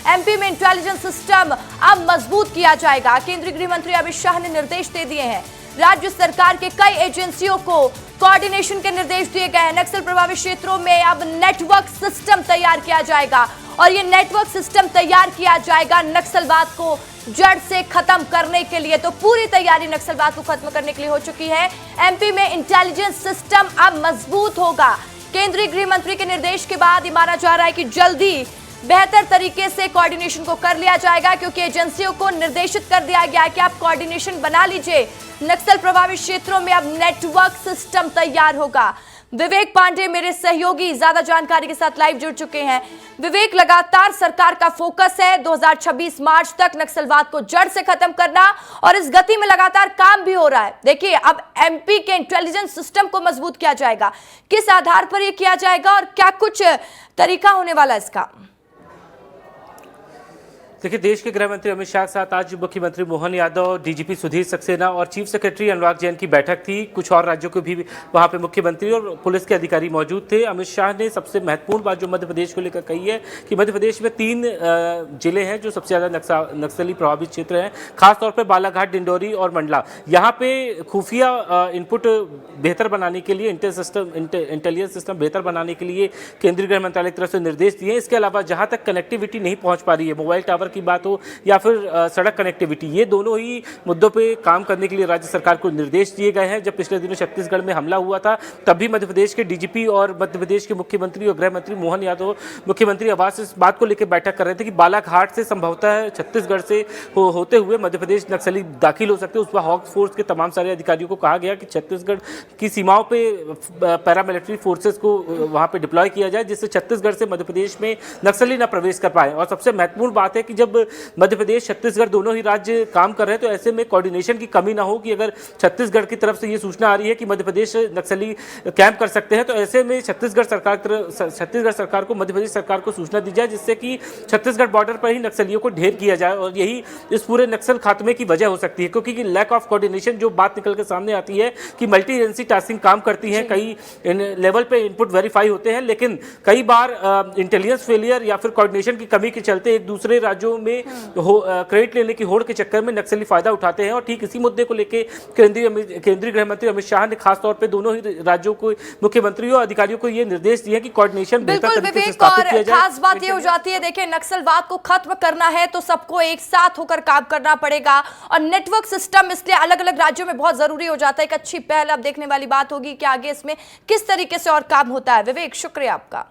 MP में intelligence system अब मजबूत किया जाएगा। केंद्रीय गृह मंत्री अमित शाह ने निर्देश दे दिए हैं। राज्य सरकार के कई एजेंसियों को कोऑर्डिनेशन के निर्देश दिए गए हैं। नक्सल प्रभावित क्षेत्रों में अब नेटवर्क सिस्टम तैयार किया जाएगा और ये नेटवर्क सिस्टम तैयार किया जाएगा नक्सलवाद को जड़ से खत्म करने के लिए। तो पूरी तैयारी नक्सलवाद को खत्म करने के लिए हो चुकी है। एमपी में इंटेलिजेंस सिस्टम अब मजबूत होगा। केंद्रीय गृह मंत्री के निर्देश के बाद ये माना जा रहा है कि जल्दी बेहतर तरीके से कोऑर्डिनेशन को कर लिया जाएगा, क्योंकि एजेंसियों को निर्देशित कर दिया गया है कि आप कोऑर्डिनेशन बना लीजिए। नक्सल प्रभावित क्षेत्रों में अब नेटवर्क सिस्टम तैयार होगा। विवेक पांडे मेरे सहयोगी ज्यादा जानकारी के साथ लाइव जुड़ चुके हैं। विवेक, लगातार सरकार का फोकस है 2026 मार्च तक नक्सलवाद को जड़ से खत्म करना और इस गति में लगातार काम भी हो रहा है। देखिए, अब एमपी के इंटेलिजेंस सिस्टम को मजबूत किया जाएगा। किस आधार पर यह किया जाएगा और क्या कुछ तरीका होने वाला है इसका? देखिए, देश के गृह मंत्री अमित शाह के साथ आज मुख्यमंत्री मोहन यादव, डीजीपी सुधीर सक्सेना और चीफ सेक्रेटरी अनुराग जैन की बैठक थी। कुछ और राज्यों के भी वहां पे मुख्यमंत्री और पुलिस के अधिकारी मौजूद थे। अमित शाह ने सबसे महत्वपूर्ण बात जो मध्य प्रदेश को लेकर कही है कि मध्य प्रदेश में 3 जिले हैं जो सबसे ज़्यादा नक्सली प्रभावित क्षेत्र हैं, खासतौर पर बालाघाट, डिंडोरी और मंडला। यहाँ पे खुफिया इनपुट बेहतर बनाने के लिए, इंटेलिजेंस सिस्टम बेहतर बनाने के लिए केंद्रीय गृह मंत्रालय की तरफ से निर्देश दिए। इसके अलावा जहाँ तक कनेक्टिविटी नहीं पहुँच पा रही है, मोबाइल टावर की बात हो या फिर सड़क कनेक्टिविटी, ये दोनों ही मुद्दों पे काम करने के लिए राज्य सरकार को निर्देश दिए गए हैं। जब पिछले दिनों छत्तीसगढ़ में हमला हुआ था, तब भी मध्य प्रदेश के डीजीपी और मध्य प्रदेश के मुख्यमंत्री और गृह मंत्री मोहन यादव मुख्यमंत्री आवास इस बात को लेकर बैठक कर रहे थे कि बालाघाट से संभवतः छत्तीसगढ़ से होते हुए मध्य प्रदेश नक्सली दाखिल हो सकते हैं। उस पर हॉक फोर्स के तमाम सारे अधिकारियों को कहा गया कि छत्तीसगढ़ की सीमाओं पे पैरामिलिट्री फोर्सेस को वहां पे डिप्लॉय किया जाए, जिससे छत्तीसगढ़ से मध्य प्रदेश में नक्सली न प्रवेश कर पाए। और सबसे महत्वपूर्ण बात है कि जब मध्य प्रदेश छत्तीसगढ़ दोनों ही राज्य काम कर रहे हैं, तो ऐसे में कोऑर्डिनेशन की कमी ना हो कि अगर छत्तीसगढ़ की तरफ से ये सूचना आ रही है कि मध्य प्रदेश नक्सली कैंप कर सकते हैं, तो ऐसे में छत्तीसगढ़ सरकार को मध्य प्रदेश सरकार को सूचना दी जाए, जिससे कि छत्तीसगढ़ बॉर्डर पर ही नक्सलियों को ढेर किया जाए। और यही इस पूरे नक्सल खात्मे की वजह हो सकती है, क्योंकि लैक ऑफ कोऑर्डिनेशन जो बात निकल के सामने आती है कि मल्टी एजेंसी टास्किंग काम करती है, कई लेवल पे इनपुट वेरीफाई होते हैं, लेकिन कई बार इंटेलिजेंस फेलियर या फिर कोऑर्डिनेशन की कमी के चलते एक दूसरे राज्यों में क्रेडिट लेने की होड़ के चक्कर में नक्सली फायदा उठाते हैं। और ठीक इसी मुद्दे को लेकर केंद्रीय गृह मंत्री अमित शाह ने खासतौर पे दोनों ही राज्यों को मुख्यमंत्रियों और अधिकारियों को ये निर्देश दिए कि कोऑर्डिनेशन बेहतर तरीके से स्थापित किया जाए। खास बात ये हो जाती है, देखिए, नक्सलवाद को खत्म करना है तो सबको एक साथ होकर काम करना पड़ेगा और नेटवर्क सिस्टम इसलिए अलग अलग राज्यों में बहुत जरूरी हो जाता है। एक अच्छी पहल अब देखने वाली बात होगी कि आगे इसमें किस तरीके से और काम होता है। विवेक, शुक्रिया आपका।